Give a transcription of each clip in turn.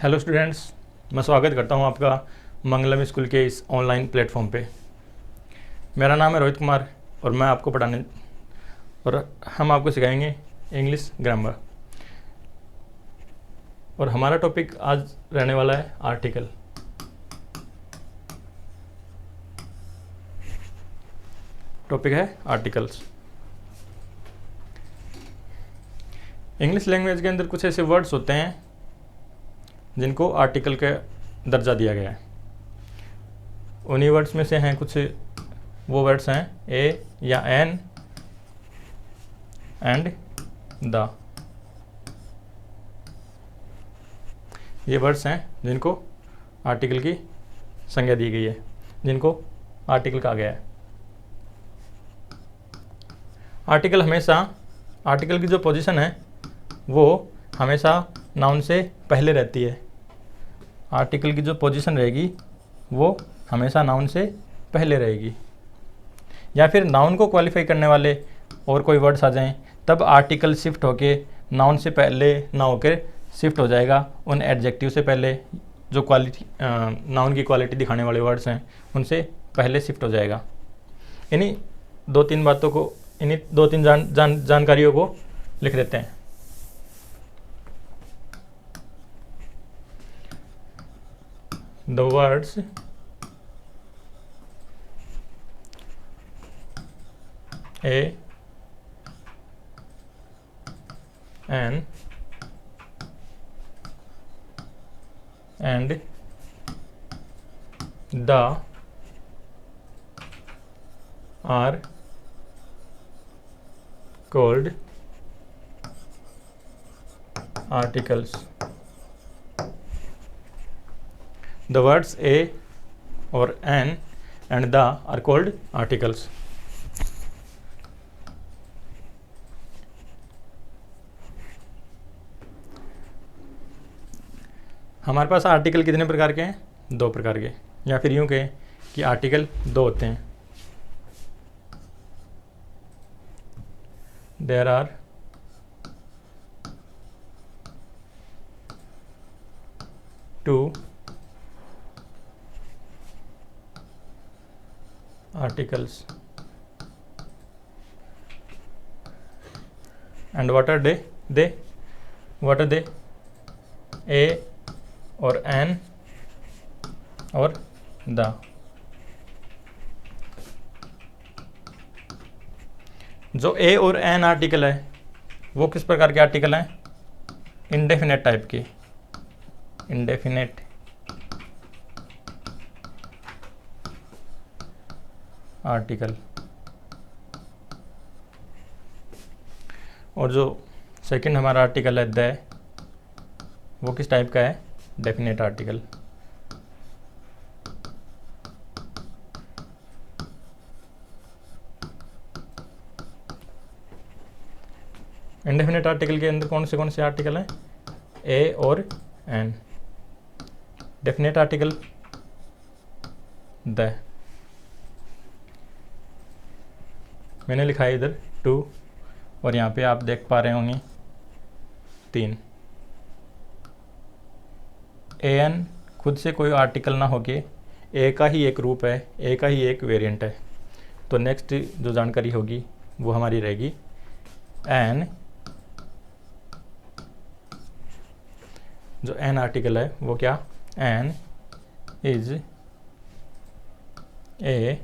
Hello students, मैं स्वागत करता हूं आपका मंगलम स्कूल के इस ऑनलाइन प्लेटफॉर्म पे। मेरा नाम है रोहित कुमार और मैं आपको पढ़ाने और हम आपको सिखाएंगे इंग्लिश ग्रामर। और हमारा टॉपिक आज रहने वाला है आर्टिकल। टॉपिक है आर्टिकल्स। इंग्लिश लैंग्वेज के अंदर कुछ ऐसे वर्ड्स होते हैं जिनको आर्टिकल का दर्जा दिया गया है। उन्हीं वर्ड्स में से हैं कुछ वो वर्ड्स हैं ए या एन एंड द। ये वर्ड्स हैं जिनको आर्टिकल की संज्ञा दी गई है, जिनको आर्टिकल कहा गया है। आर्टिकल की जो पोजीशन है वो हमेशा नाउन से पहले रहती है। आर्टिकल की जो पोजीशन रहेगी वो हमेशा नाउन से पहले रहेगी। या फिर नाउन को क्वालिफाई करने वाले और कोई वर्ड्स आ जाएं तब आर्टिकल शिफ्ट होके नाउन से पहले ना होकर शिफ्ट हो जाएगा उन एडजेक्टिव से पहले। जो क्वालिटी नाउन की क्वालिटी दिखाने वाले वर्ड्स हैं उनसे पहले शिफ्ट हो जाएगा। इन्हीं दो तीन जानकारियों को लिख देते हैं। The words A, N and the are called articles. The words A or N and the are called articles. हमारे पास आर्टिकल कितने प्रकार के हैं? 2 प्रकार के, या फिर यूं कहें कि आर्टिकल 2 होते हैं। There are two articles. And what are they? What are they? A or N or the. जो ए और एन आर्टिकल है वो किस प्रकार के आर्टिकल हैं? इंडेफिनेट टाइप के। Indefinite article. और जो सेकंड हमारा आर्टिकल है द, वो किस टाइप का है? Definite article. इंडेफिनेट आर्टिकल के अंदर कौन से आर्टिकल हैं? ए और एन। Definite article the. मैंने लिखा है इधर 2 और यहाँ पे आप देख पा रहे होंगे 3। ए एन खुद से कोई आर्टिकल ना होके ए का ही एक रूप है, ए का ही एक वेरिएंट है। तो नेक्स्ट जो जानकारी होगी वो हमारी रहेगी एन। जो एन आर्टिकल है वो क्या? An is a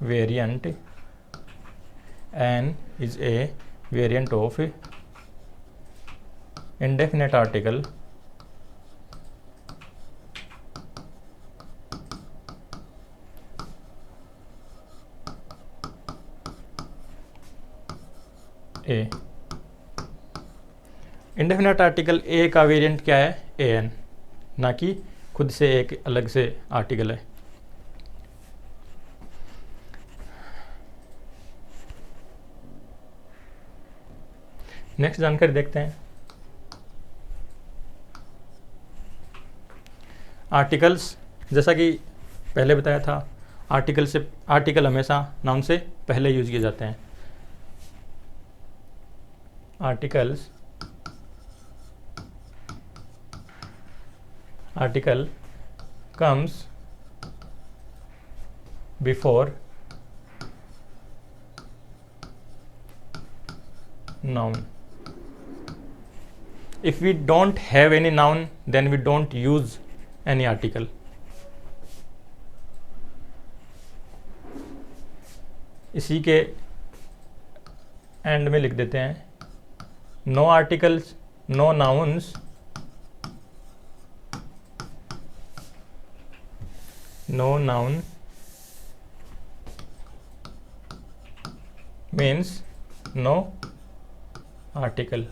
variant. An is a variant of indefinite article A। Indefinite article a का वेरिएंट क्या है? ए एन, ना कि खुद से एक अलग से आर्टिकल है। नेक्स्ट जानकारी देखते हैं। आर्टिकल्स, जैसा कि पहले बताया था, आर्टिकल हमेशा नाउन से पहले यूज किए जाते हैं। Articles article comes before noun. If we don't have any noun, then we don't use any article. इसी के एंड में लिख देते हैं, no articles, no nouns, no noun means no article.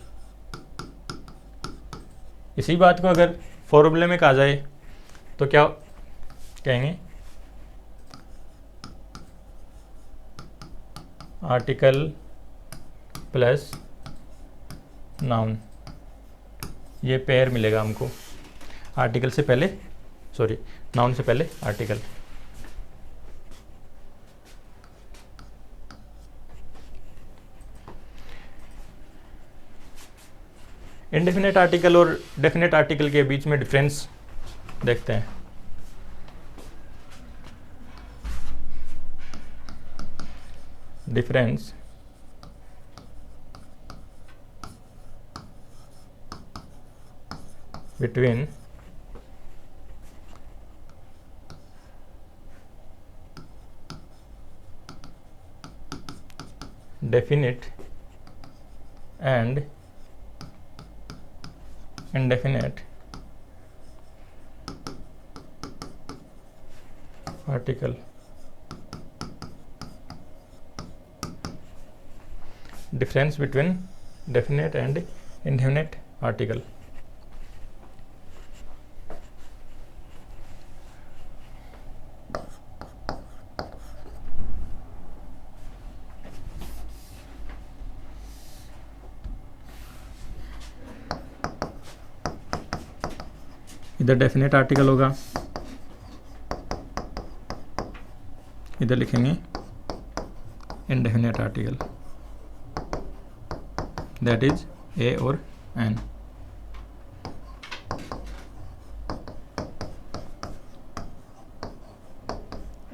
इसी बात को अगर फॉर्मूले में कहा जाए तो क्या कहेंगे, आर्टिकल प्लस नाउन, ये पेयर मिलेगा हमको, आर्टिकल से पहले नाउन से पहले आर्टिकल। इंडेफिनेट आर्टिकल और डेफिनेट आर्टिकल के बीच में डिफरेंस देखते हैं। Difference between definite and indefinite article। Difference between definite and indefinite article। इधर डेफिनेट आर्टिकल होगा, इधर लिखेंगे indefinite article, that is a और एन।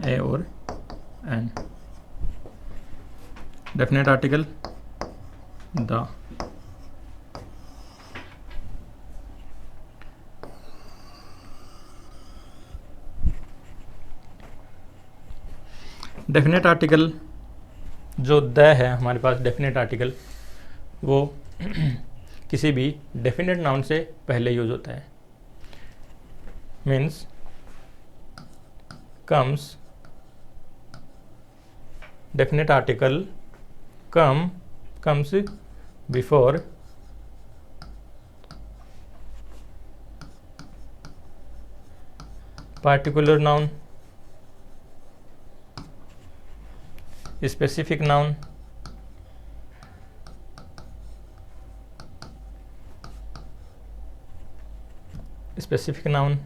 ए और an. Definite article the. Definite article जो द है हमारे पास, डेफिनेट आर्टिकल वो किसी भी डेफिनेट नाउन से पहले यूज होता है। Means comes, definite article comes before particular noun, specific noun, specific noun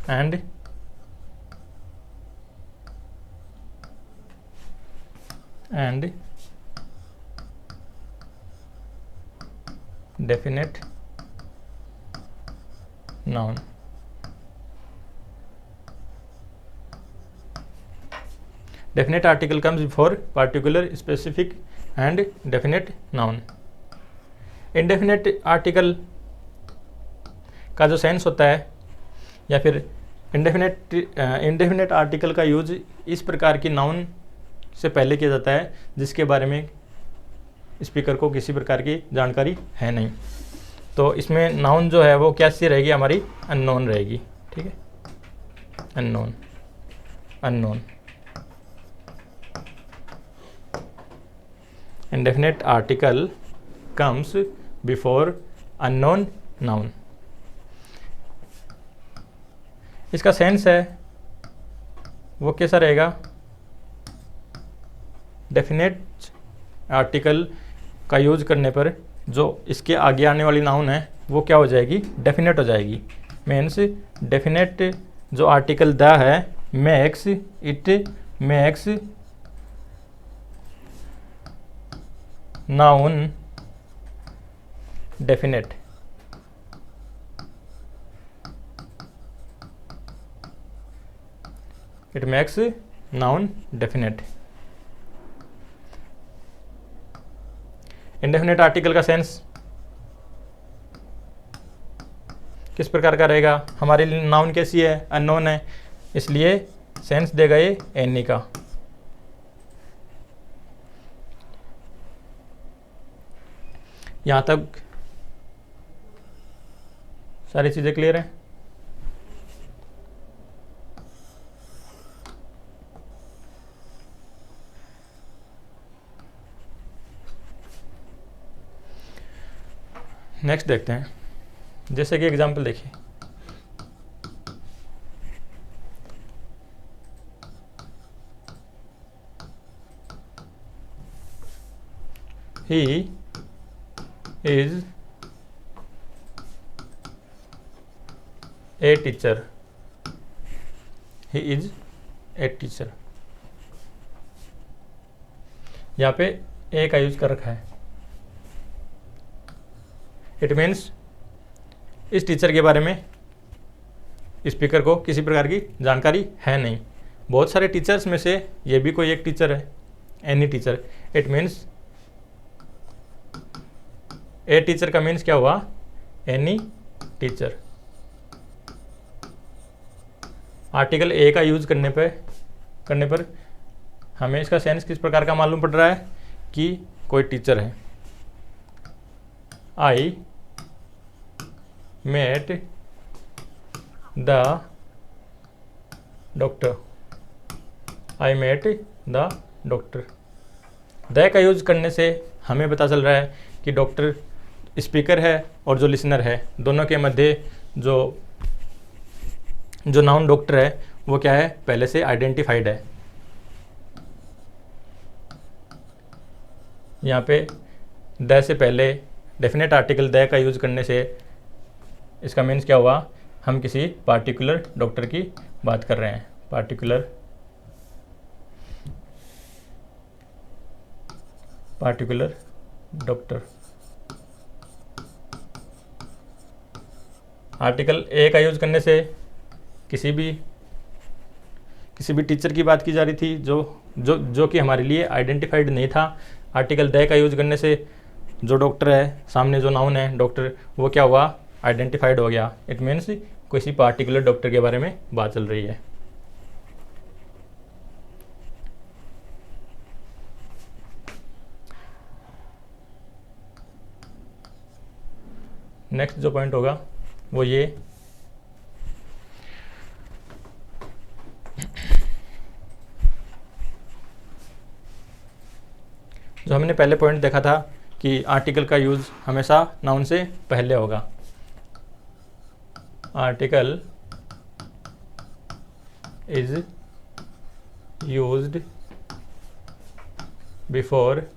and definite noun। Definite article comes before particular, specific and definite noun। Indefinite article का जो sense होता है या फिर इंडेफिनेट आर्टिकल का यूज इस प्रकार की नाउन से पहले किया जाता है जिसके बारे में स्पीकर को किसी प्रकार की जानकारी है नहीं। तो इसमें नाउन जो है वो कैसी रहेगी, हमारी अननोन रहेगी। ठीक है, unknown. Indefinite article comes before unknown noun। इसका सेंस है वो कैसा रहेगा, डेफिनेट आर्टिकल का यूज करने पर जो इसके आगे आने वाली नाउन है वो क्या हो जाएगी, डेफिनेट हो जाएगी। मीन्स डेफिनेट जो आर्टिकल द है makes noun definite. It makes noun definite. Indefinite article का सेंस किस प्रकार का रहेगा? हमारे लिए नाउन कैसी है? अननोन है, इसलिए सेंस देगा ये एनी का। यहां तक सारी चीजें क्लियर हैं? नेक्स्ट देखते हैं, जैसे कि एग्जाम्पल देखिए, he is a teacher. He is a teacher, यहाँ पे ए का यूज कर रखा है। इट मीन्स इस टीचर के बारे में स्पीकर को किसी प्रकार की जानकारी है नहीं। बहुत सारे टीचर्स में से ये भी कोई एक टीचर है, any teacher. It means a teacher का मीन्स क्या हुआ? Any teacher. आर्टिकल ए का यूज करने पर हमें इसका सेंस किस प्रकार का मालूम पड़ रहा है कि कोई टीचर है। I met the doctor. I met the doctor. The का यूज करने से हमें पता चल रहा है कि डॉक्टर स्पीकर है और जो लिसनर है, दोनों के मध्य जो नाउन डॉक्टर है वो क्या है? पहले से आइडेंटिफाइड है। यहाँ पे द से पहले डेफिनेट आर्टिकल द का यूज करने से इसका मीन्स क्या हुआ? हम किसी पार्टिकुलर डॉक्टर की बात कर रहे हैं। Particular doctor. आर्टिकल ए का यूज करने से किसी भी टीचर की बात की जा रही थी जो कि हमारे लिए आइडेंटिफाइड नहीं था। आर्टिकल द का यूज करने से जो डॉक्टर है, सामने जो नाउन है डॉक्टर, वो क्या हुआ? आइडेंटिफाइड हो गया। इट मीन्स किसी पार्टिकुलर डॉक्टर के बारे में बात चल रही है। नेक्स्ट जो पॉइंट होगा वो ये, जो हमने पहले पॉइंट देखा था कि आर्टिकल का यूज हमेशा नाउन से पहले होगा। Article is used before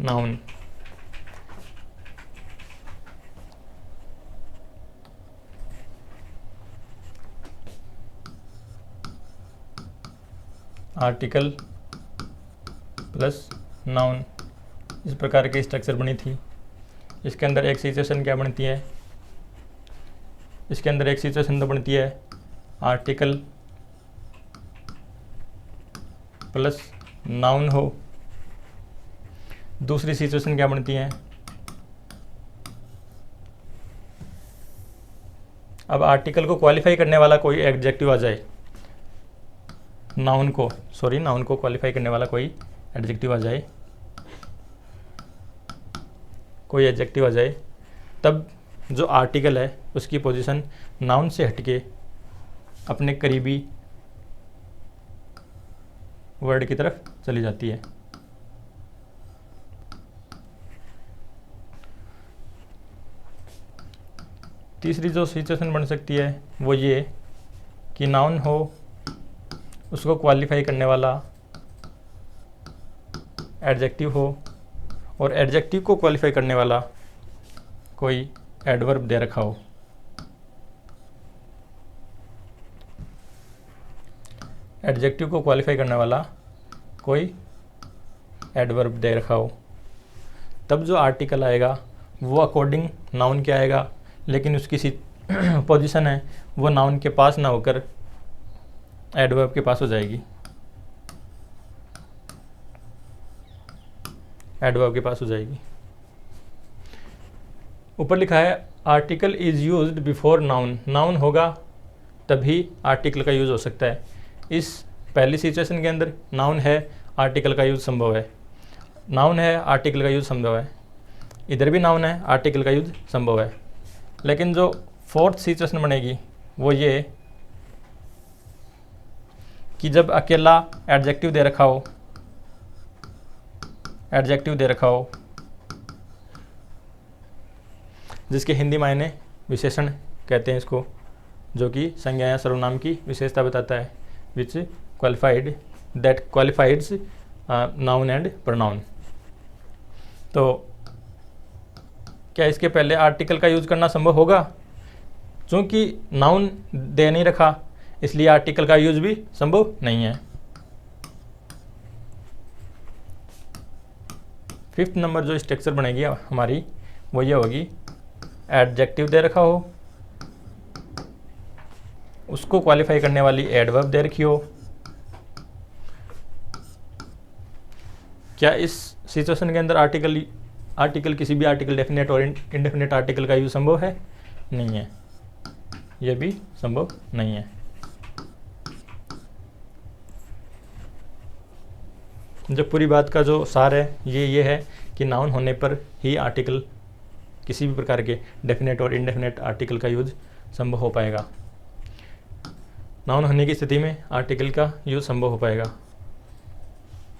noun. Article plus noun, इस प्रकार की स्ट्रक्चर बनी थी। इसके अंदर एक सिचुएशन क्या बनती है? इसके अंदर एक सिचुएशन तो बनती है आर्टिकल प्लस नाउन हो। दूसरी सिचुएशन क्या बनती है? अब आर्टिकल को क्वालिफाई करने वाला कोई एडजेक्टिव आ जाए, नाउन को क्वालिफाई करने वाला कोई एडजेक्टिव आ जाए, कोई एडजेक्टिव आ जाए, तब जो आर्टिकल है उसकी पोजीशन नाउन से हटके अपने करीबी वर्ड की तरफ चली जाती है। तीसरी जो सिचुएशन बन सकती है वो ये कि नाउन हो, उसको क्वालिफाई करने वाला एडजेक्टिव हो और एडजेक्टिव को क्वालिफाई करने वाला कोई एडवर्ब दे रखा हो। एडजेक्टिव को क्वालिफाई करने वाला कोई एडवर्ब दे रखा हो, तब जो आर्टिकल आएगा वो अकॉर्डिंग नाउन के आएगा, लेकिन उसकी पोजीशन है वो नाउन के पास ना होकर एडवर्ब के पास हो जाएगी, एडवर्ब के पास हो जाएगी। ऊपर लिखा है article is used before noun, noun होगा तभी आर्टिकल का यूज़ हो सकता है। इस पहली सिचुएशन के अंदर नाउन है, आर्टिकल का यूज़ संभव है, नाउन है, आर्टिकल का यूज़ संभव है। इधर भी नाउन है, आर्टिकल का यूज़ संभव है। लेकिन जो फोर्थ सिचुएशन बनेगी वो ये कि जब अकेला एडजेक्टिव दे रखा हो, एडजेक्टिव दे रखा हो जिसके हिंदी मायने विशेषण कहते हैं इसको, जो कि संज्ञा या सर्वनाम की विशेषता बताता है, which qualified that qualifies noun and pronoun. तो क्या इसके पहले आर्टिकल का यूज़ करना संभव होगा? चूँकि नाउन दे नहीं रखा इसलिए आर्टिकल का यूज़ भी संभव नहीं है। फिफ्थ नंबर जो स्ट्रक्चर बनेगी हमारी वो ये होगी, एडजेक्टिव दे रखा हो, उसको क्वालिफाई करने वाली एडवर्ब दे रखी हो। क्या इस सिचुएशन के अंदर आर्टिकल किसी भी आर्टिकल डेफिनेट और इनडेफिनेट आर्टिकल का यूज संभव है? नहीं है, यह भी संभव नहीं है। जो पूरी बात का जो सार है ये है कि नाउन होने पर ही आर्टिकल, किसी भी प्रकार के डेफिनेट और इनडेफिनेट आर्टिकल का यूज संभव हो पाएगा। नाउन होने की स्थिति में आर्टिकल का यूज संभव हो पाएगा।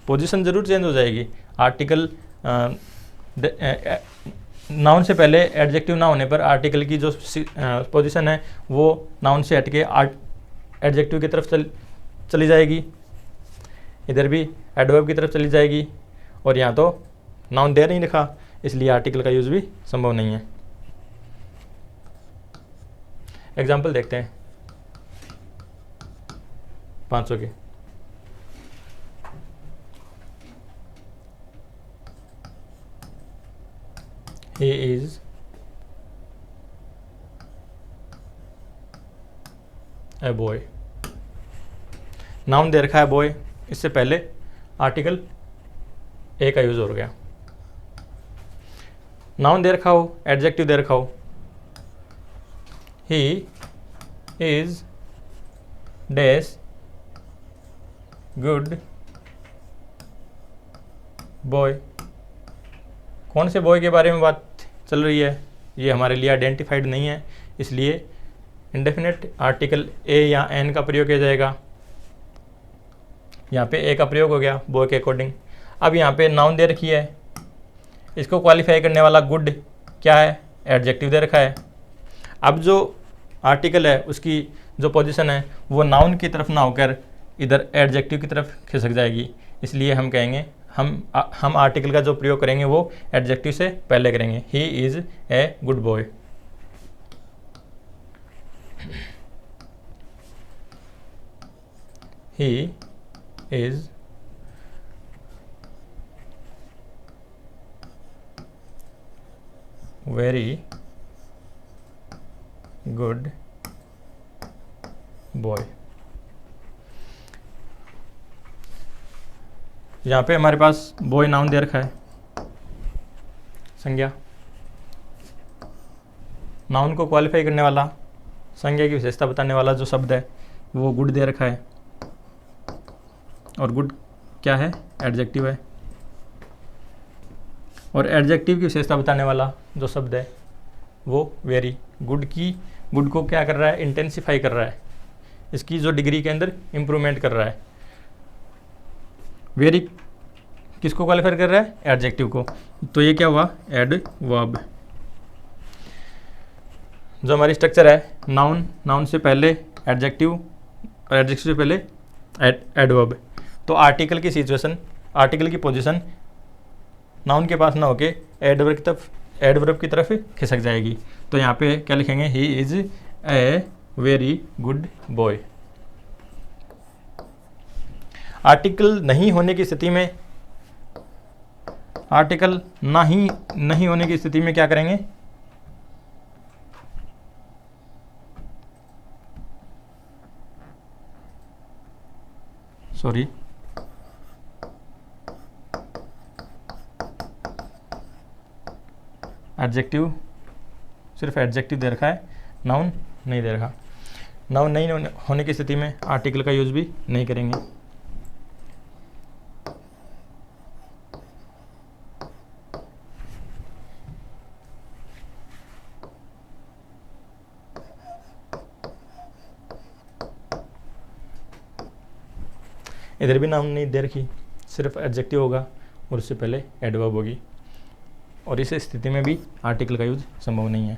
पोजीशन जरूर चेंज हो जाएगी। आर्टिकल नाउन से पहले एडजेक्टिव ना होने पर आर्टिकल की जो पोजीशन है वो नाउन से हटके एडजेक्टिव की तरफ चली जाएगी, इधर भी एडवर्ब की तरफ चली जाएगी, और यहाँ तो नाउन दे नहीं रखा इसलिए आर्टिकल का यूज़ भी संभव नहीं है। एग्जाम्पल देखते हैं 500 के। He is a boy। Noun दे रखा है बॉय, इससे पहले आर्टिकल ए का यूज हो गया। नाउन दे रखा हो, एडजेक्टिव दे रखा हो, he is dash good boy. कौन से बॉय के बारे में बात चल रही है ये हमारे लिए आइडेंटिफाइड नहीं है, इसलिए इंडेफिनेट आर्टिकल ए या एन का प्रयोग किया जाएगा। यहाँ पे ए का प्रयोग हो गया बॉय के अकॉर्डिंग। अब यहाँ पे नाउन दे रखी है, इसको क्वालिफाई करने वाला गुड क्या है? एडजेक्टिव दे रखा है। अब जो आर्टिकल है उसकी जो पोजीशन है वो नाउन की तरफ ना होकर इधर एडजेक्टिव की तरफ खिसक जाएगी, इसलिए हम कहेंगे हम आर्टिकल का जो प्रयोग करेंगे वो एडजेक्टिव से पहले करेंगे। He is a good boy. He is very good boy. यहाँ पे हमारे पास बॉय नाउन दे रखा है, संज्ञा। नाउन को क्वालिफाई करने वाला, संज्ञा की विशेषता बताने वाला जो शब्द है वो गुड दे रखा है, और गुड क्या है? एडजेक्टिव है। और एडजेक्टिव की विशेषता बताने वाला जो शब्द है वो वेरी। गुड को क्या कर रहा है? इंटेंसिफाई कर रहा है, इसकी जो डिग्री के अंदर इम्प्रूवमेंट कर रहा है। वेरी किसको क्वालिफाई कर रहा है? एडजेक्टिव को। तो ये क्या हुआ? एडवर्ब। जो हमारी स्ट्रक्चर है, नाउन से पहले एडजेक्टिव और एडजेक्टिव से पहले एडवर्ब। तो आर्टिकल की सिचुएशन, आर्टिकल की पोजीशन नाउन के पास ना होके एडवर्ब की तरफ खिसक जाएगी। तो यहाँ पे क्या लिखेंगे? He is a very good boy. Article नहीं होने की स्थिति में, आर्टिकल नहीं होने की स्थिति में क्या करेंगे? सॉरी, एडजेक्टिव, सिर्फ एडजेक्टिव दे रखा है, नाउन नहीं दे रखा। नाउन नहीं होने की स्थिति में आर्टिकल का यूज़ भी नहीं करेंगे। इधर भी नाउन नहीं दे रखी, सिर्फ एडजेक्टिव होगा और उससे पहले एडवर्ब होगी, और इस स्थिति में भी आर्टिकल का यूज संभव नहीं है।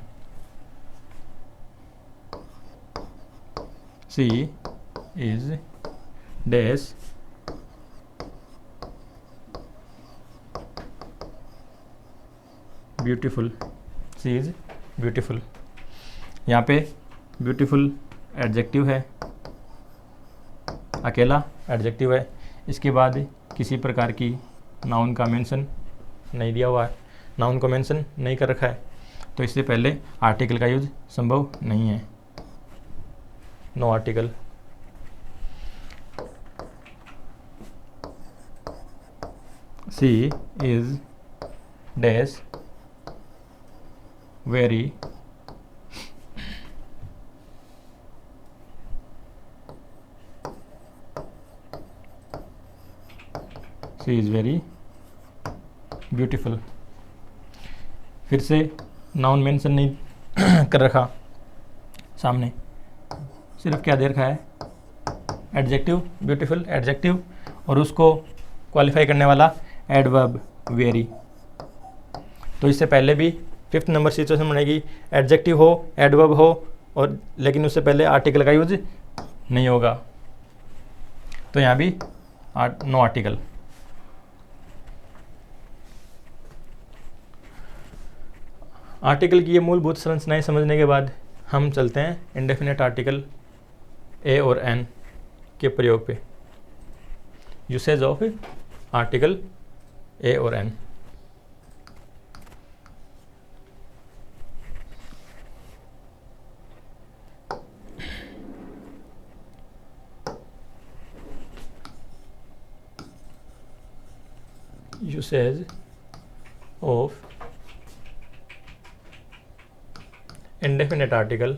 She is dash beautiful, she is beautiful. यहाँ पे ब्यूटीफुल एडजेक्टिव है, अकेला एडजेक्टिव है, इसके बाद किसी प्रकार की नाउन का मेंशन नहीं दिया हुआ है, नाउन को मेंशन नहीं कर रखा है, तो इससे पहले आर्टिकल का यूज संभव नहीं है। No article. She is dash very she is very beautiful. फिर से नाउन मेंशन नहीं कर रखा सामने, सिर्फ क्या दे रखा है, एडजेक्टिव, ब्यूटीफुल एडजेक्टिव, और उसको क्वालिफाई करने वाला एडवर्ब वेरी। तो इससे पहले भी 5th नंबर सिचुएशन बनेगी, एडजेक्टिव हो, एडवर्ब हो, और लेकिन उससे पहले आर्टिकल का यूज नहीं होगा, तो यहाँ भी नो आर्टिकल। आर्टिकल की ये मूलभूत संरचनाएं समझने के बाद हम चलते हैं इंडेफिनेट आर्टिकल ए और एन के प्रयोग पे। यूसेज ऑफ आर्टिकल ए और an. Usage of indefinite article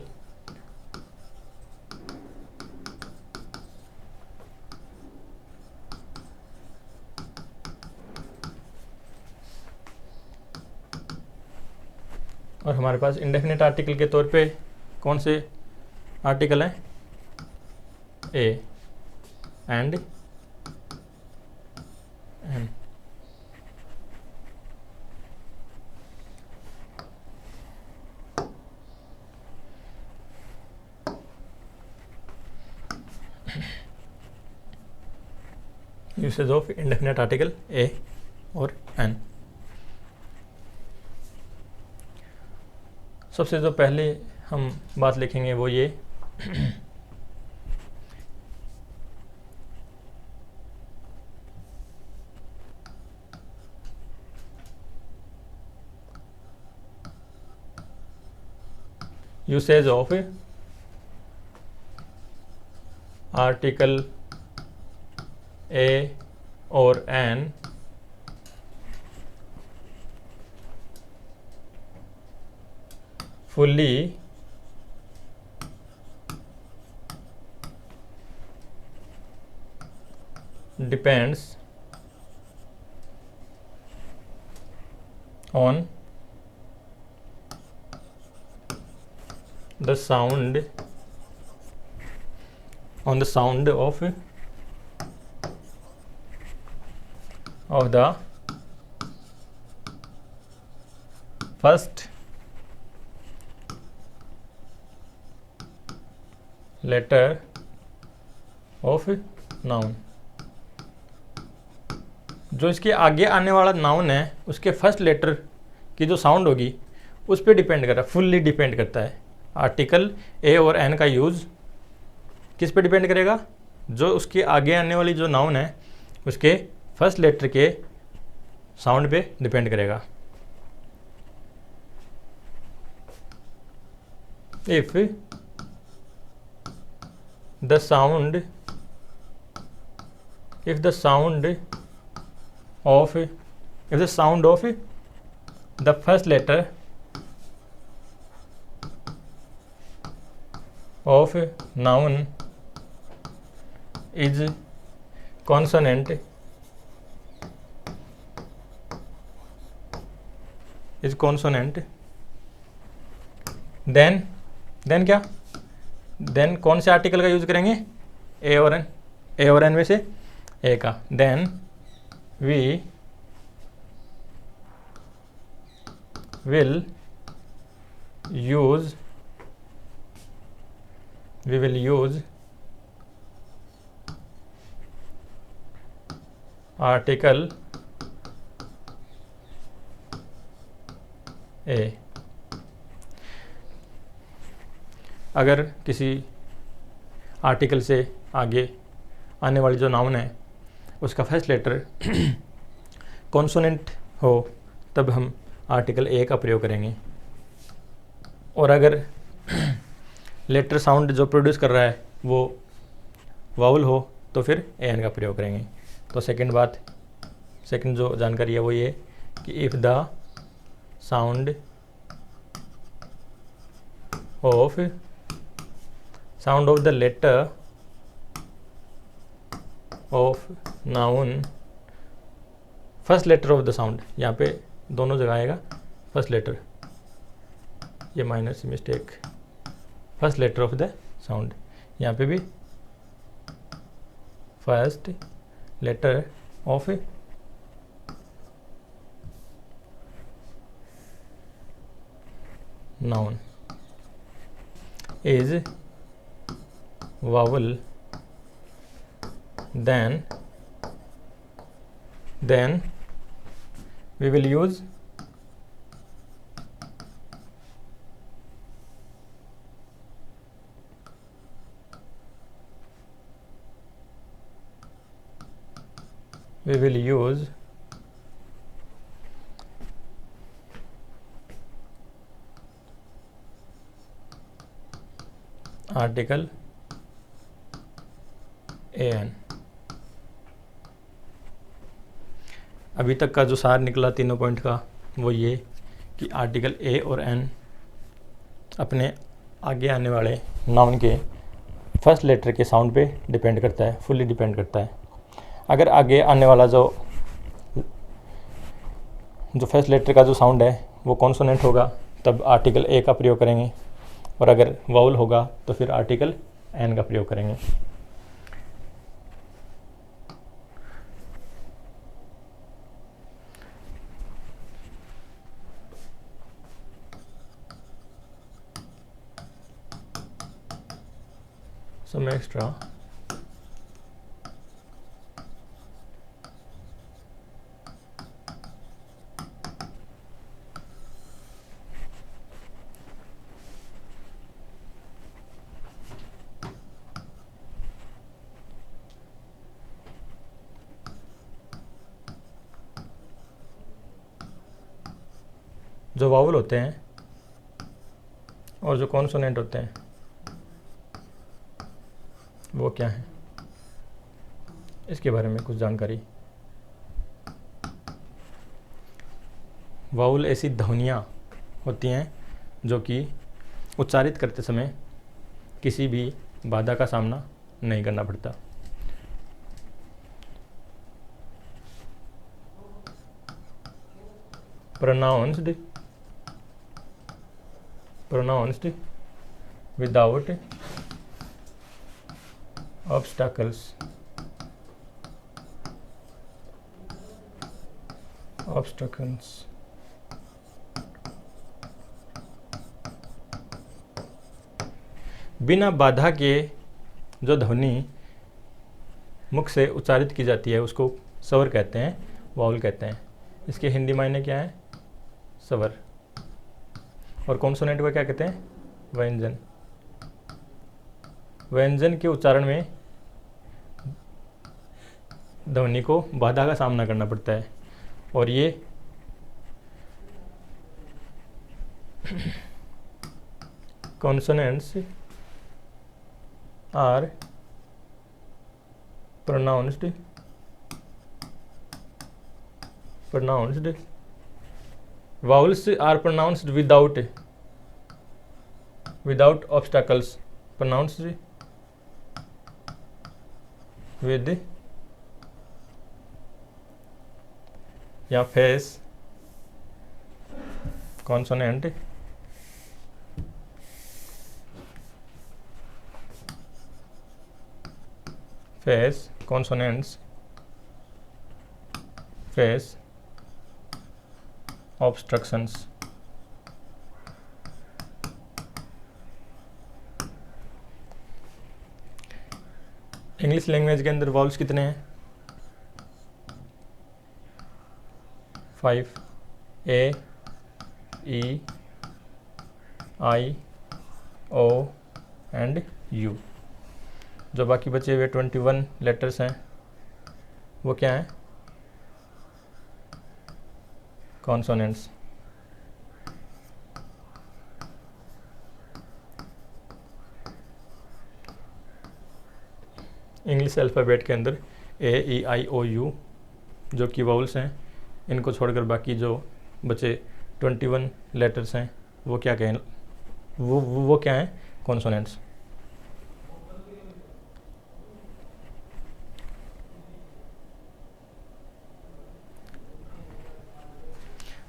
और हमारे पास इंडेफिनेट आर्टिकल के तौर पे कौन से आर्टिकल हैं, a and an. Usage of indefinite article a और एन। सबसे जो पहले हम बात लिखेंगे वो ये यूसेज ऑफ आर्टिकल ए और N fully depends on the sound of the first letter of noun। जो इसके आगे आने वाला नाउन है उसके फर्स्ट लेटर की जो साउंड होगी उस पर डिपेंड करता है, फुल्ली डिपेंड करता है। आर्टिकल ए और एन का यूज़ किस पे डिपेंड करेगा, जो उसके आगे आने वाली जो नाउन है उसके फर्स्ट लेटर के साउंड पे डिपेंड करेगा। If the sound if the sound of the first letter of noun is consonant, then क्या, देन कौन से आर्टिकल का यूज करेंगे, ए और एन में से ए का, then we will use article a. अगर किसी आर्टिकल से आगे आने वाली जो नाउन है उसका फर्स्ट लेटर कॉन्सोनेंट हो तब हम आर्टिकल ए का प्रयोग करेंगे, और अगर लेटर साउंड जो प्रोड्यूस कर रहा है वो वाउल हो तो फिर ए एन का प्रयोग करेंगे। तो सेकंड जो जानकारी है वो ये कि if the sound of the letter of noun, first letter of the sound, यहाँ पे दोनों जगह आएगा फर्स्ट लेटर, ये माइनर सी mistake, first letter of the sound, यहाँ पे भी first letter of noun is vowel, then we will use article a an. अभी तक का जो सार निकला तीनों पॉइंट का वो ये कि आर्टिकल ए और एन अपने आगे आने वाले नाउन के फर्स्ट लेटर के साउंड पे डिपेंड करता है, फुल्ली डिपेंड करता है। अगर आगे आने वाला जो फर्स्ट लेटर का जो साउंड है वो कॉन्सोनेंट होगा तब आर्टिकल ए का प्रयोग करेंगे, और अगर वाउल होगा तो फिर आर्टिकल एन का प्रयोग करेंगे। Some extra जो वावल होते हैं और जो कॉन्सोनेंट होते हैं वो क्या है, इसके बारे में कुछ जानकारी। वाउल ऐसी ध्वनियाँ होती हैं जो कि उच्चारित करते समय किसी भी बाधा का सामना नहीं करना पड़ता। pronounced without obstacles, बिना बाधा के जो ध्वनि मुख से उच्चारित की जाती है उसको स्वर कहते हैं, वाउल कहते हैं। इसके हिंदी मायने क्या है, स्वर। और कॉन्सोनेंट को क्या कहते हैं, व्यंजन। व्यंजन के उच्चारण में ध्वनि को बाधा का सामना करना पड़ता है, और ये consonants are pronounced pronounced, vowels are pronounced without obstacles, pronounced with या face consonant face consonants face obstructions. English language के अंदर वॉल्स कितने हैं? 5, A, E, I, O and U। जो बाकी बचे हुए 21 लेटर्स हैं वो क्या हैं? कॉन्सोनेंट्स। इंग्लिश अल्फ़ाबेट के अंदर A, E, I, O, U जो कि वाउल्स हैं, इनको छोड़कर बाकी जो बचे 21 लेटर्स हैं वो क्या कहें? वो क्या हैं? कॉन्सोनेंट्स।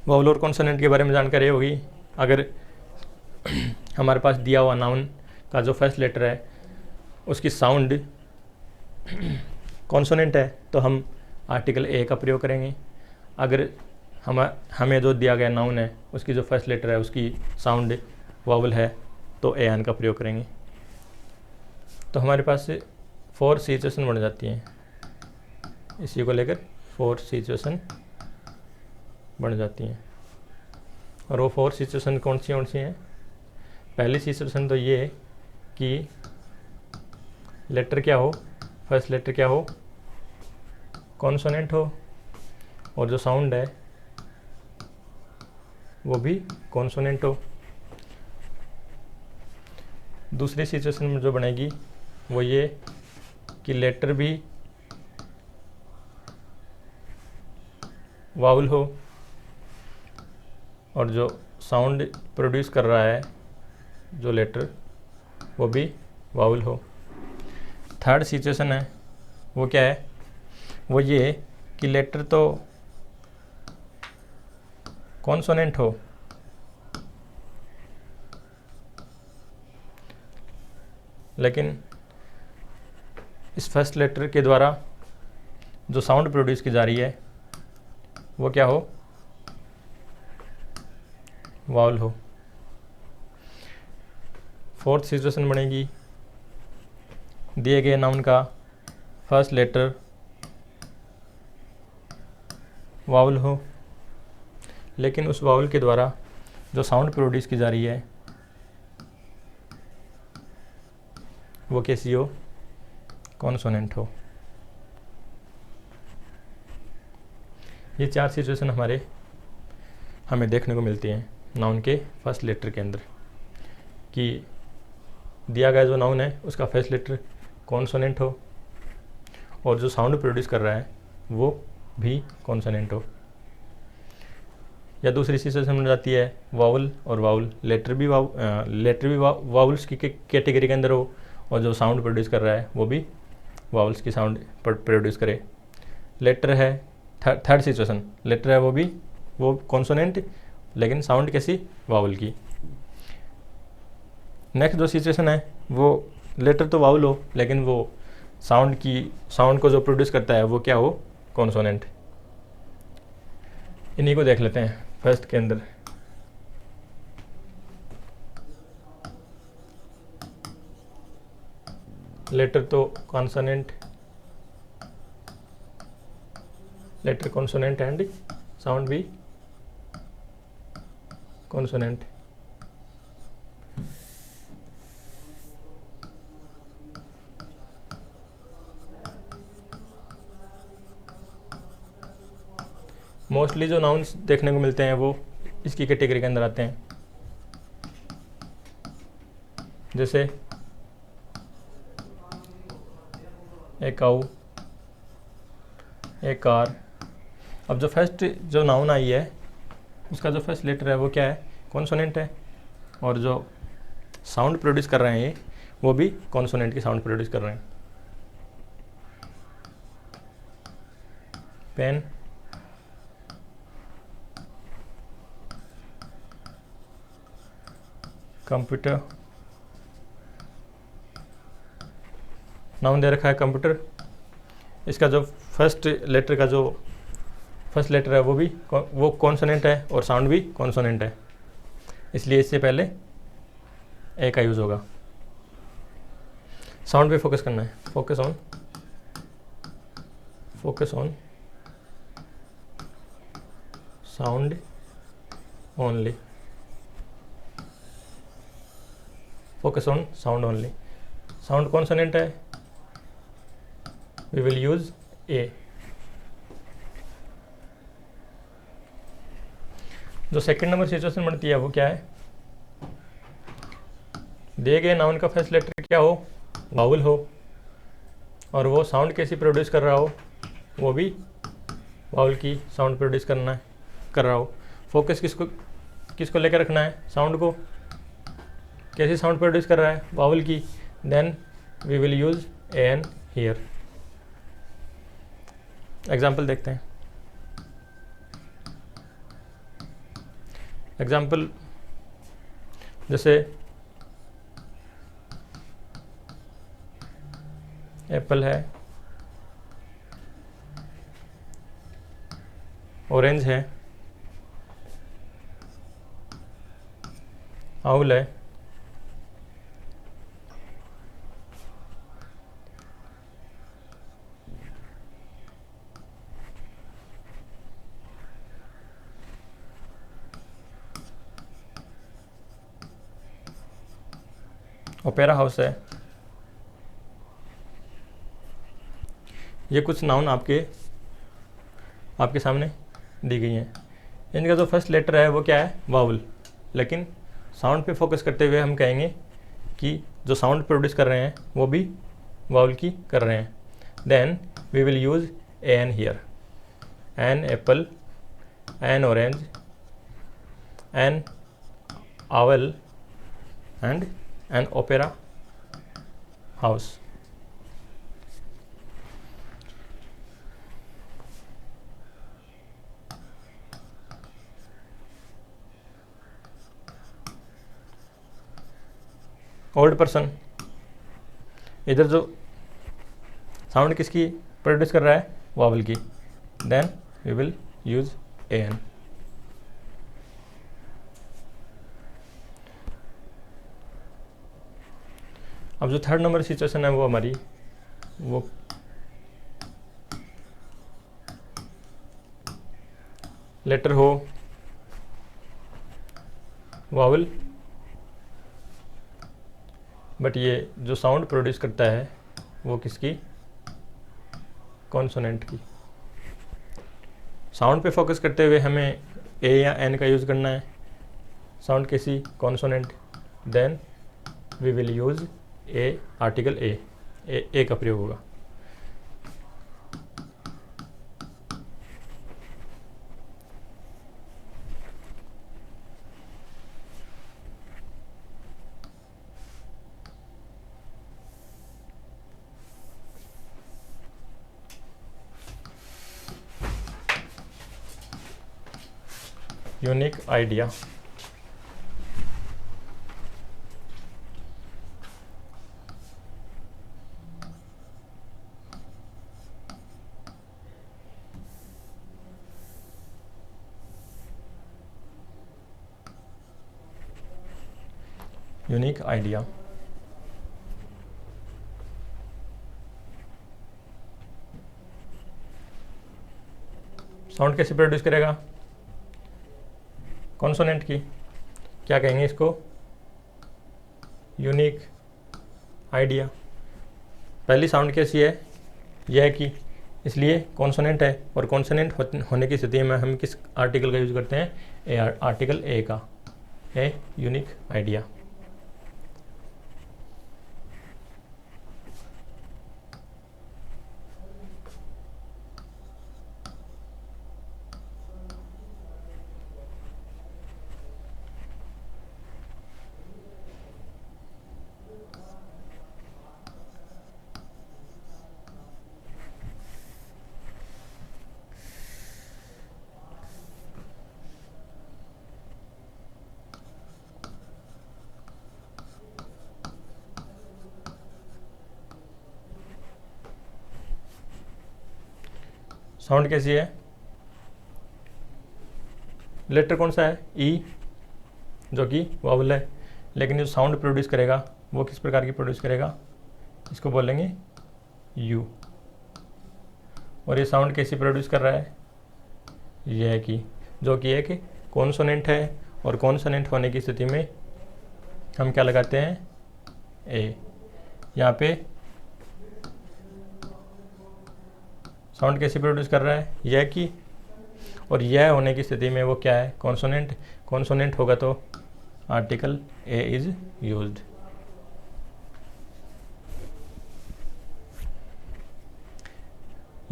वाउल और कॉन्सोनेंट के बारे में जानकारी होगी। अगर हमारे पास दिया हुआ नाउन का जो फर्स्ट लेटर है उसकी साउंड कॉन्सोनेंट है तो हम आर्टिकल ए का प्रयोग करेंगे। अगर हमें जो दिया गया नाउन है उसकी जो फर्स्ट लेटर है उसकी साउंड वावल है तो ए एन का प्रयोग करेंगे। तो हमारे पास 4 सिचुएशन बन जाती हैं, इसी को लेकर 4 सिचुएशन बन जाती हैं। और वो 4 सिचुएशन कौन सी हैं? पहली सिचुएशन तो ये कि लेटर क्या हो, फर्स्ट लेटर क्या हो? कॉन्सोनेंट हो और जो साउंड है वो भी कॉन्सोनेंट हो। दूसरी सिचुएशन में जो बनेगी वो ये कि लेटर भी वावल हो और जो साउंड प्रोड्यूस कर रहा है जो लेटर वो भी वावल हो। थर्ड सिचुएशन है वो क्या है? वो ये कि लेटर तो कॉन्सोनेंट हो लेकिन इस फर्स्ट लेटर के द्वारा जो साउंड प्रोड्यूस की जा रही है वो क्या हो? वावल हो। फोर्थ सिचुएशन बनेगी दिए गए नाउन का फर्स्ट लेटर वावल हो लेकिन उस वावल के द्वारा जो साउंड प्रोड्यूस की जा रही है वो कैसी हो? कॉन्सोनेंट हो। ये 4 सिचुएशन हमें देखने को मिलती हैं नाउन के फर्स्ट लेटर के अंदर कि दिया गया जो नाउन है उसका फर्स्ट लेटर कॉन्सोनेंट हो और जो साउंड प्रोड्यूस कर रहा है वो भी कॉन्सोनेंट हो। या दूसरी सिचुएशन बन जाती है वावल और वावल, लेटर भी वावल्स की कैटेगरी के अंदर हो और जो साउंड प्रोड्यूस कर रहा है वो भी वावल्स की साउंड प्रोड्यूस करे। लेटर है थर्ड सिचुएशन, लेटर है वो कॉन्सोनेंट लेकिन साउंड कैसी? वावल की। नेक्स्ट जो सिचुएशन है वो लेटर तो वावल हो लेकिन वो साउंड को जो प्रोड्यूस करता है वो क्या हो? कॉन्सोनेंट। इन्हीं को देख लेते हैं फर्स्ट के अंदर। लेटर तो consonant, letter consonant and sound भी कॉन्सोनेंट। मोस्टली जो नाउन्स देखने को मिलते हैं वो इसकी कैटेगरी के अंदर आते हैं, जैसे ए काऊ, ए कार, अब जो फर्स्ट जो नाउन आई है उसका जो फर्स्ट लेटर है वो क्या है, कॉन्सोनेंट है, और जो साउंड प्रोड्यूस कर रहे हैं ये वो भी कॉन्सोनेंट की साउंड प्रोड्यूस कर रहे हैं। पेन, कंप्यूटर, नाउन दे रखा है कंप्यूटर, इसका जो फर्स्ट लेटर का जो फर्स्ट लेटर है वो कॉन्सोनेंट है और साउंड भी कॉन्सोनेंट है, इसलिए इससे पहले ए का यूज़ होगा। साउंड पे फोकस करना है, focus on sound only, focus on sound only. Sound consonant है, वी विल यूज ए। जो सेकंड नंबर सिचुएशन बनती है वो क्या है, दिए गए नाउन का फर्स्ट लेटर क्या हो, वाउल हो, और वो साउंड कैसी प्रोड्यूस कर रहा हो, वो भी वाउल की साउंड प्रोड्यूस कर रहा हो। फोकस किसको लेकर रखना है, साउंड को, कैसी साउंड प्रोड्यूस कर रहा है, वाउल की, then we will use an here. Example देखते हैं। एग्जाम्पल जैसे एप्पल है, ऑरेंज है, आउल है, ओपेरा हाउस है। ये कुछ नाउन आपके सामने दी गई हैं। इनका जो फर्स्ट लेटर है वो क्या है, वाउल, लेकिन साउंड पे फोकस करते हुए हम कहेंगे कि जो साउंड प्रोड्यूस कर रहे हैं वो भी वाउल की कर रहे हैं। Then we will use an here, an apple, an orange, an owl and an opera house. Old person, इधर जो साउंड किसकी प्रोड्यूस कर रहा है, वावल की, then we will use a an. अब जो थर्ड नंबर सिचुएशन है वो हमारी वो लेटर हो वावल, बट ये जो साउंड प्रोड्यूस करता है वो किसकी, कॉन्सोनेंट की। साउंड पे फोकस करते हुए हमें ए या एन का यूज़ करना है, साउंड किसी consonant, then we will use a, article a का प्रयोग होगा। Unique idea, unique idea. Sound कैसे प्रोड्यूस करेगा, कॉन्सोनेंट की, क्या कहेंगे इसको, यूनिक आइडिया। पहली साउंड कैसी है, यह की, इसलिए कॉन्सोनेंट है, और कॉन्सोनेंट होने की स्थिति में हम किस आर्टिकल का यूज़ करते हैं, ए, आर्टिकल ए का, ए यूनिक आइडिया। साउंड कैसी है, लेटर कौन सा है, ई, जो कि वावल है, लेकिन जो साउंड प्रोड्यूस करेगा वो किस प्रकार की प्रोड्यूस करेगा, इसको बोलेंगे यू। और ये साउंड कैसी प्रोड्यूस कर रहा है, यह की, जो कि एक कॉन्सोनेंट है, और कॉन्सोनेंट होने की स्थिति में हम क्या लगाते हैं, ए। यहाँ पे साउंड कैसे प्रोड्यूस कर रहा है, यह की, और यह होने की स्थिति में वो क्या है, कॉन्सोनेंट। कॉन्सोनेंट होगा तो article a is used.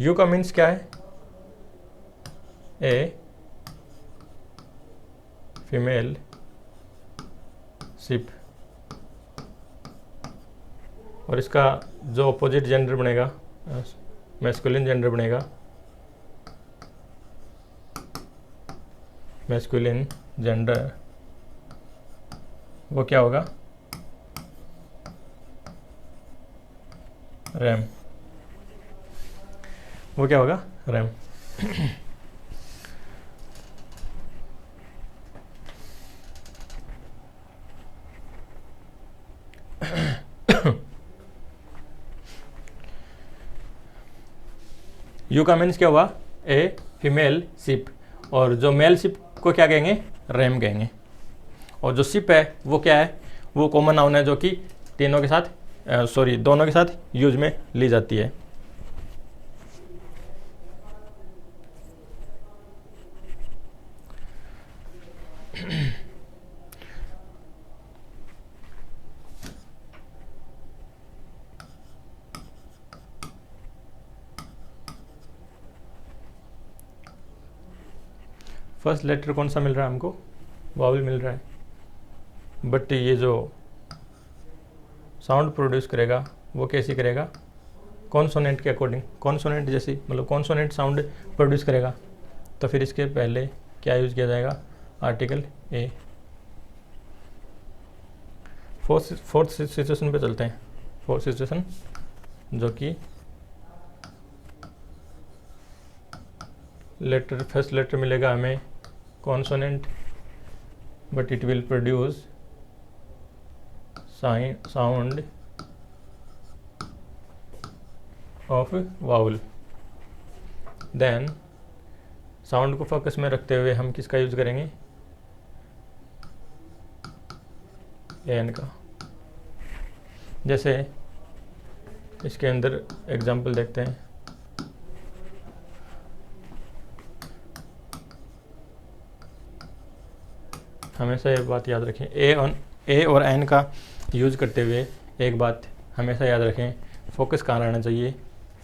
You का मीन्स क्या है, ए फीमेल शिप, और इसका जो अपोजिट जेंडर बनेगा, मैस्कुलिन जेंडर बनेगा, मैस्कुलिन जेंडर, वो क्या होगा, रैम, वो क्या होगा, रैम। यू का मीन्स क्या हुआ, ए फीमेल शिप, और जो मेल शिप को क्या कहेंगे, रैम कहेंगे। और जो शिप है वो क्या है, वो कॉमन नाउन है, जो कि तीनों के साथ दोनों के साथ यूज में ली जाती है। फर्स्ट लेटर कौन सा मिल रहा है हमको, वावल मिल रहा है, बट ये जो साउंड प्रोड्यूस करेगा वो कैसी करेगा, कॉन्सोनेंट के अकॉर्डिंग, कॉन्सोनेंट जैसी, मतलब कॉन्सोनेंट साउंड प्रोड्यूस करेगा। तो फिर इसके पहले क्या यूज़ किया जाएगा, आर्टिकल ए। फोर्थ सिचुएशन पे चलते हैं। फोर्थ सिचुएशन जो कि लेटर, फर्स्ट लेटर मिलेगा हमें consonant, but it will produce sound of vowel. Then sound को फोकस में रखते हुए हम किसका यूज करेंगे, एन का। जैसे इसके अंदर एग्जाम्पल देखते हैं, हमेशा एक बात याद रखें, ए और एन का यूज करते हुए एक बात हमेशा याद रखें, फोकस कहाँ रहना चाहिए,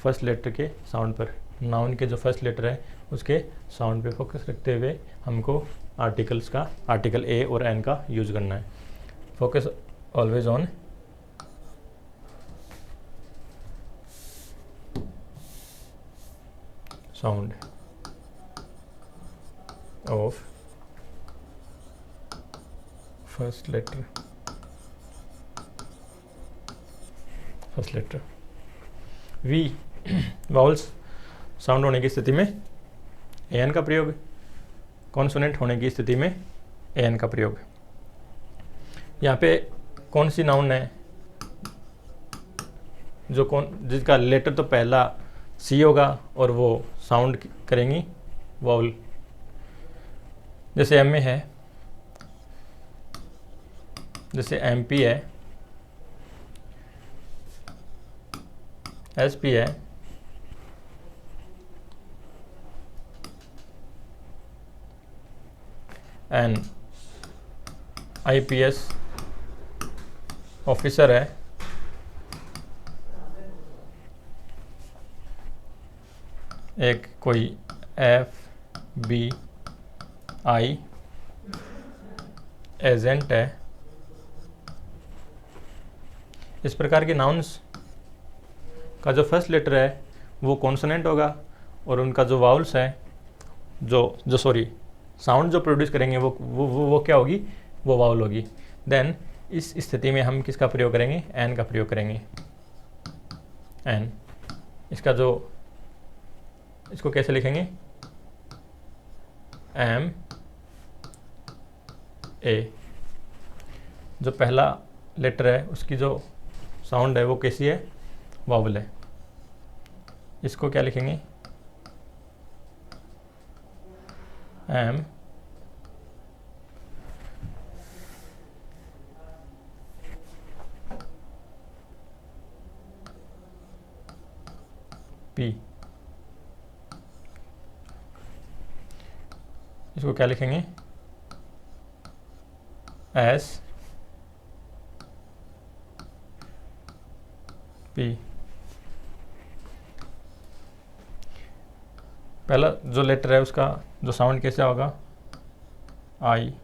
फर्स्ट लेटर के साउंड पर। नाउन के जो फर्स्ट लेटर है उसके साउंड पे फोकस रखते हुए हमको आर्टिकल्स का, आर्टिकल ए और एन का यूज करना है। Focus always on sound of first letter, first letter. We vowels sound होने की स्थिति में एन का प्रयोग, कॉन्सोनेंट होने की स्थिति में एन का प्रयोग। यहाँ पे कौन सी नाउन है जो जिसका लेटर तो पहला सी होगा और वो साउंड करेंगी वाउल। जैसे एम ए है, जैसे एम पी है, एस पी है, एन IPS ऑफिसर है, एक कोई FBI एजेंट है। इस प्रकार के नाउन्स का जो फर्स्ट लेटर है वो कॉन्सोनेंट होगा और उनका जो वाउल्स है, जो साउंड जो प्रोड्यूस करेंगे वो क्या होगी, वो वाउल होगी। देन इस स्थिति में हम किसका प्रयोग करेंगे, एन का प्रयोग करेंगे। एन इसका जो इसको कैसे लिखेंगे, एम ए। जो पहला लेटर है उसकी जो साउंड है वो कैसी है, वावल है। इसको क्या लिखेंगे, एम पी। इसको क्या लिखेंगे, एस पी। पहला जो लेटर है उसका जो साउंड कैसे होगा, आई।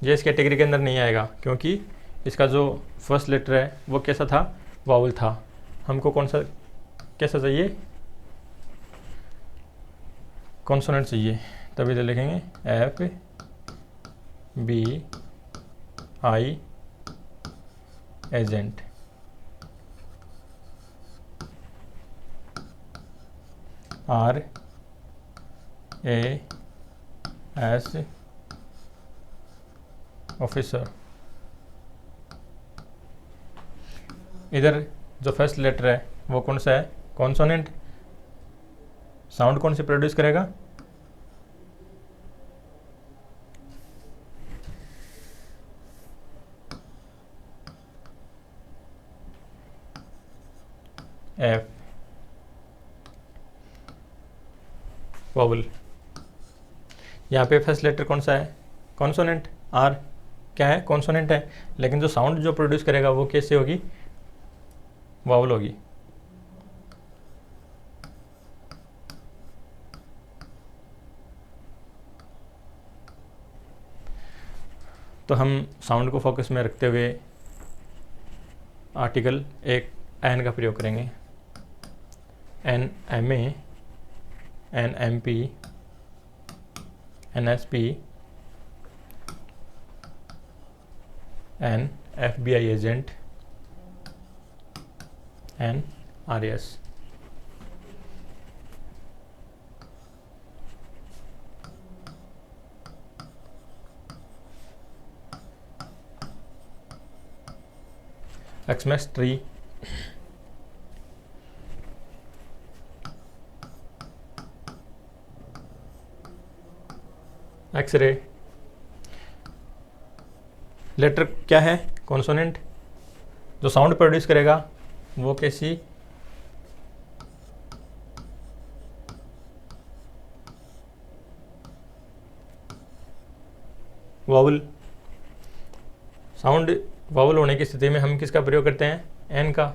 ये इस कैटेगरी के अंदर नहीं आएगा क्योंकि इसका जो फर्स्ट लेटर है वो कैसा था, वावल था। हमको कौन सा कैसा चाहिए, कॉन्सोनेंट चाहिए, तभी तो लिखेंगे F B I agent. R A S officer. इधर जो फर्स्ट लेटर है वो कौन सा है, कॉन्सोनेंट। साउंड कौन सी प्रोड्यूस करेगा, एफ, वावल। यहाँ पे फर्स्ट लेटर कौन सा है, कॉन्सोनेंट। आर क्या है, कॉन्सोनेंट है, लेकिन जो साउंड जो प्रोड्यूस करेगा वो कैसे होगी, वावल होगी। तो हम साउंड को फोकस में रखते हुए आर्टिकल एक एन का प्रयोग करेंगे, an M A, an M P, an S P, an F B I agent, an R S. Xmas tree, X-ray. Letter क्या है, कॉन्सोनेंट। जो साउंड प्रोड्यूस करेगा वो कैसी, वावल। साउंड वावल होने की स्थिति में हम किसका प्रयोग करते हैं, एन का,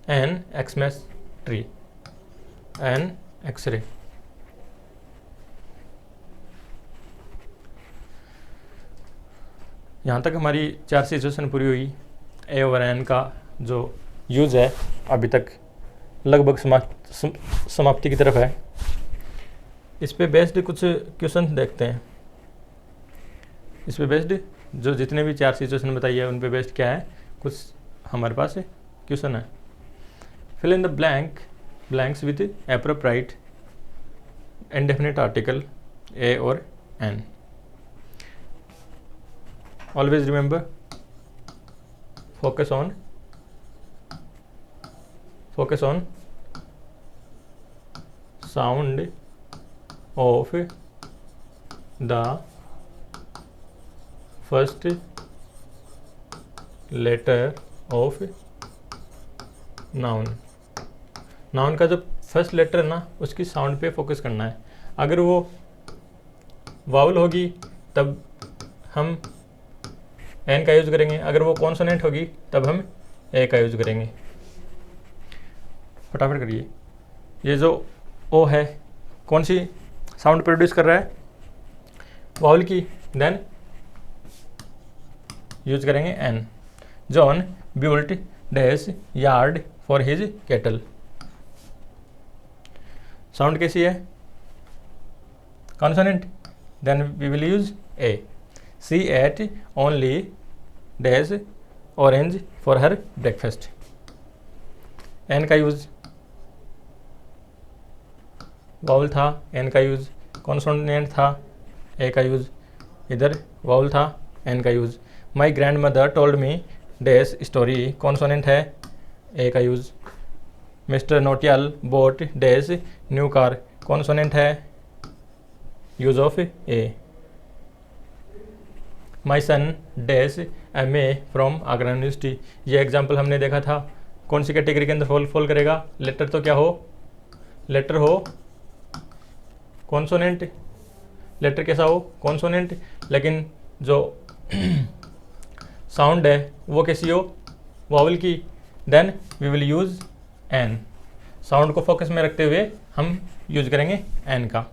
एन एक्समैक्स ट्री, एन एक्सरे। यहाँ तक हमारी 4 सिचुएशन पूरी हुई। ए ओवर एन का जो यूज़ है अभी तक लगभग समाप्ति की तरफ है। इस पे बेस्ड कुछ क्वेश्चन देखते हैं। इस पे बेस्ड जो जितने भी 4 सिचुएशन बताई है उन पे बेस्ड क्या है, कुछ हमारे पास क्वेश्चन है। Fill in the blanks with appropriate indefinite article a और an. Always remember, focus on sound of the first letter of noun। Noun का जो फर्स्ट लेटर है ना उसकी साउंड पे फोकस करना है। अगर वो वावल होगी तब हम एन का यूज़ करेंगे, अगर वो कॉन्सोनेंट होगी तब हम ए का यूज़ करेंगे। फटाफट करिए। ये जो ओ है कौन सी साउंड प्रोड्यूस कर रहा है, वावल की, देन यूज करेंगे an. John built dash yard for his cattle. Sound कैसी है, consonant, then we will use a. She ate only dash orange for her breakfast. An का यूज़ वाउल था, an का यूज़ कॉन्सोनेंट था, a का use इधर vowel था, an का use. My grand mother told me dash story, consonant है, a का use. Mister Notiyal bought dash new car, consonant है, use of a. My son dash M A from Agra university, ये example हमने देखा था। कौन सी कैटेगरी के अंदर फॉल करेगा? लेटर तो क्या हो, लेटर हो कॉन्सोनेंट, लेटर कैसा हो कॉन्सोनेंट, लेकिन जो साउंड है वो कैसी हो, वावल की। Then we will use an, sound को फोकस में रखते हुए हम यूज करेंगे एन का।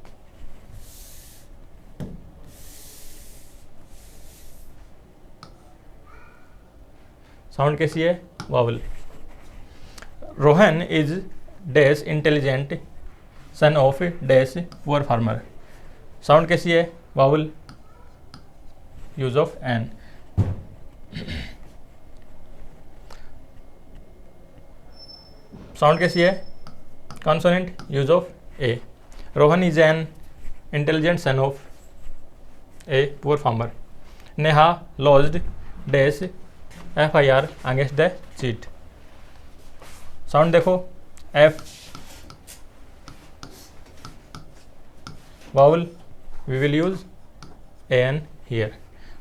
साउंड कैसी है, vowel. Rohan is dash intelligent son of dash poor farmer, sound कैसी है, vowel, use of an. Sound कैसी है, consonant, use of a. Rohan is an intelligent son of a poor farmer. Neha lodged dash FIR against the cheat, sound देखो, F, vowel, we will use an here.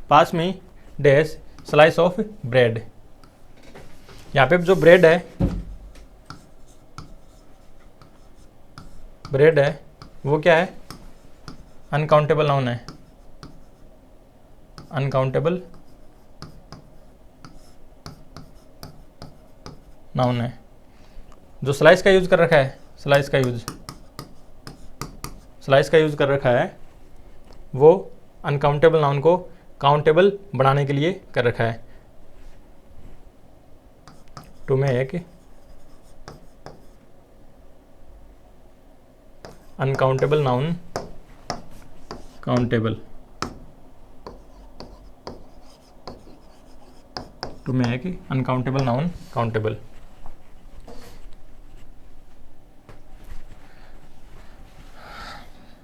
Pass me dash slice of bread, यहाँ पे जो bread है, bread है वो क्या है, uncountable noun है, अनकाउंटेबल नाउन है। जो स्लाइस का यूज कर रखा है, स्लाइस का यूज कर रखा है वो अनकाउंटेबल नाउन को काउंटेबल बनाने के लिए कर रखा है। To make uncountable noun countable, to make uncountable noun countable.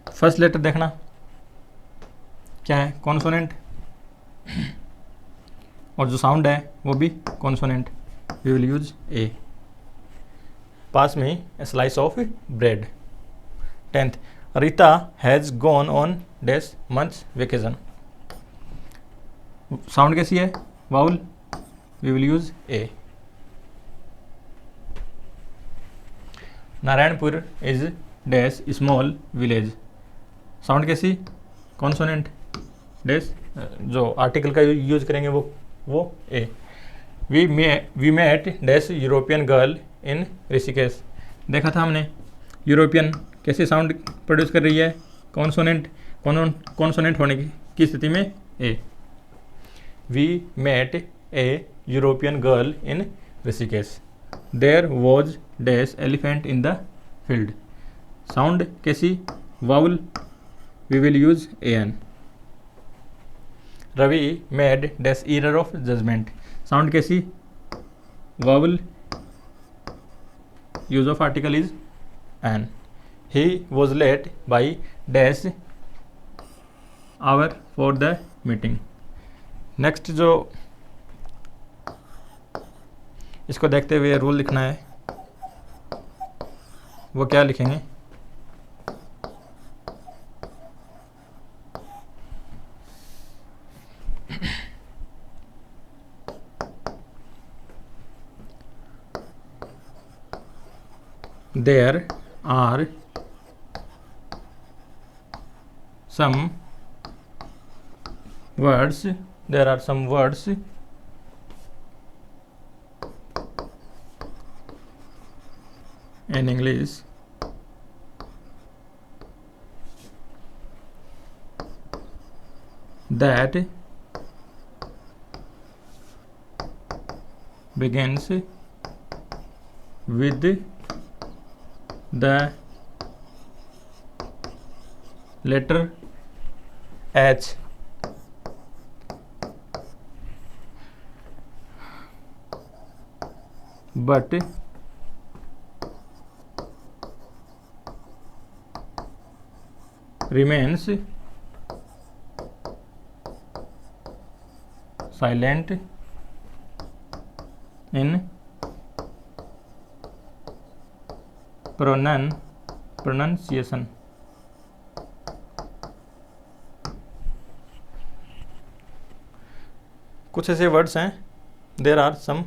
First letter देखना क्या है, कॉन्सोनेंट, और जो साउंड है वो भी consonant, we will use a. Pass me a slice of bread. 10th, Rita has gone on dash months vacation, sound कैसी है, vowel, we will use a. Narayanpur is dash small village, sound कैसी, consonant, dash जो article का use करेंगे वो ए। We met dash European girl in Rishikesh, देखा था हमने, यूरोपियन कैसे साउंड प्रोड्यूस कर रही है, कॉन्सोनेंट, कॉन्सोनेंट होने की स्थिति में a. We met a European girl in Rishikesh, there was dash elephant in the field, sound कैसी, vowel, we will use an. Ravi made dash error of judgement, sound कैसी, vowel, use of article is an. He was late by dash hour for the meeting. Next जो इसको देखते हुए rule लिखना है वो क्या लिखेंगे, there are some words in English that begins with the letter H, but remains silent in pronunciation. कुछ ऐसे वर्ड्स हैं, there are some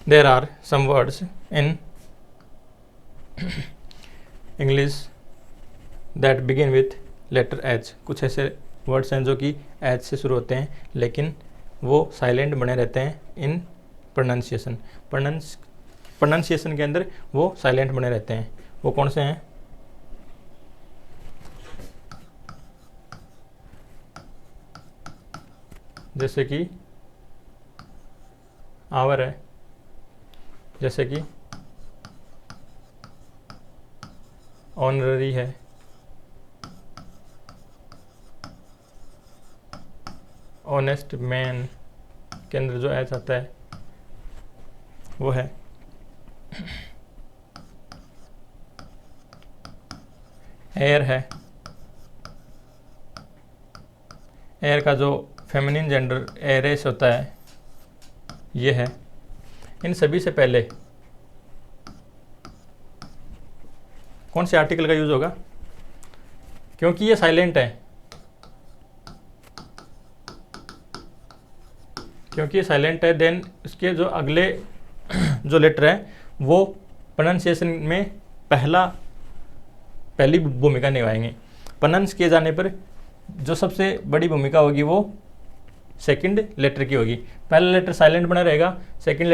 there are some words in English that begin with letter H. कुछ ऐसे words हैं जो कि H से शुरू होते हैं लेकिन वो साइलेंट बने रहते हैं इन प्रोनाउंसिएशन। प्रोनाउंसिएशन के अंदर वो साइलेंट बने रहते हैं। वो कौन से हैं? जैसे कि आवर है, जैसे कि ऑनररी है, ऑनेस्ट मैन के अंदर जो एच आता है वो है। एयर है, एयर का जो फेमिनिन जेंडर एरेस होता है ये है। इन सभी से पहले कौन से आर्टिकल का यूज होगा? क्योंकि ये साइलेंट है, क्योंकि ये साइलेंट है, देन इसके जो अगले जो लेटर है वो प्रोनाउंसिएशन में पहली भूमिका निभाएंगे। प्रोनाउंस किए जाने पर जो सबसे बड़ी भूमिका होगी वो सेकंड लेटर की होगी। पहला लेटर साइलेंट बना रहेगा, सेकंड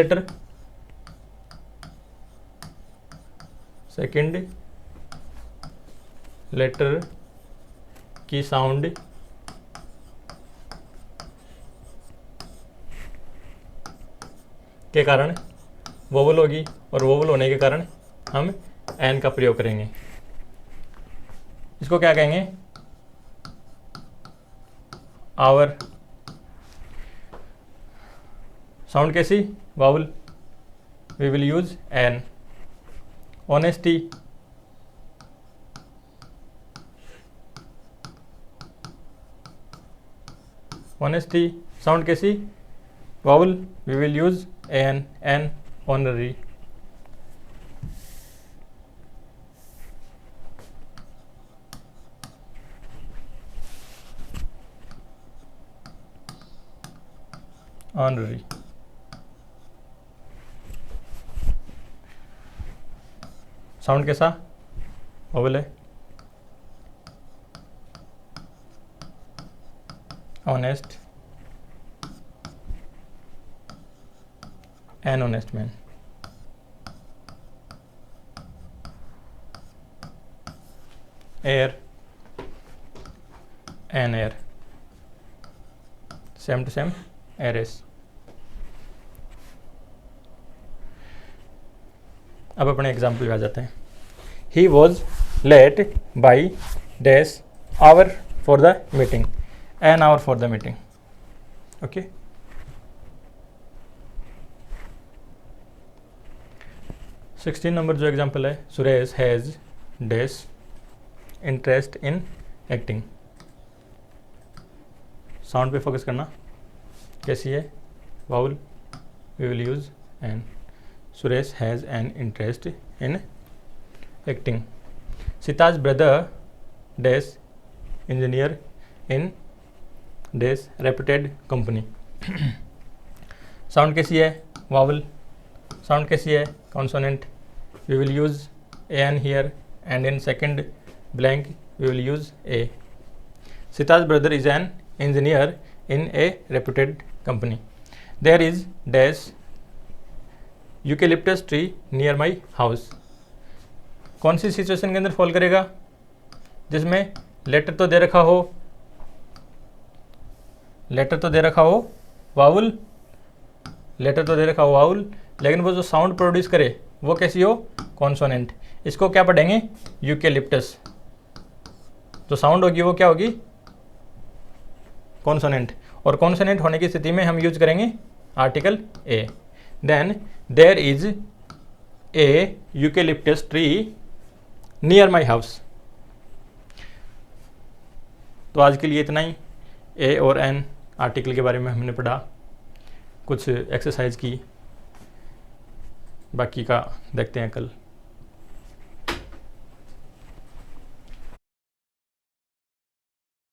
लेटर की साउंड के कारण वोवल होगी और वोवल होने के कारण हम एन का प्रयोग करेंगे। इसको क्या कहेंगे? आवर। साउंड कैसी? Vowel. We will use an. Honesty, sound कैसी? Vowel. We will use an. Honorary. Sound कैसा? वाउल है। Honest, an honest man. Air, an air. Same to same, heiress. अब अपने एग्जाम्पल पे आ जाते हैं। He was late by dash hour for the meeting, an hour for the meeting. Okay, 16 number जो example है, Suresh has dash interest in acting. Sound पे focus करना। कैसी है? Vowel. We will use an. Suresh has an interest in acting. Sita's brother dash engineer in dash reputed company. Sound कैसी है? Vowel. Sound कैसी है? Consonant. We will use an here and in second blank we will use A. Sita's brother is an engineer in a reputed company. There is dash eucalyptus tree near my house. कौन सी situation के अंदर fall करेगा? जिसमें letter तो दे रखा हो, vowel, letter तो दे रखा हो वाउल, लेकिन वो जो साउंड प्रोड्यूस करे वो कैसी हो? कॉन्सोनेंट। इसको क्या पढ़ेंगे? यूकेलिप्टस। जो साउंड होगी वो क्या होगी? कॉन्सोनेंट। और कॉन्सोनेंट होने की स्थिति में हम यूज करेंगे article a. Then there is a eucalyptus tree near my house. तो आज के लिए इतना ही। ए और एन आर्टिकल के बारे में हमने पढ़ा, कुछ एक्सरसाइज की, बाकी का देखते हैं कल।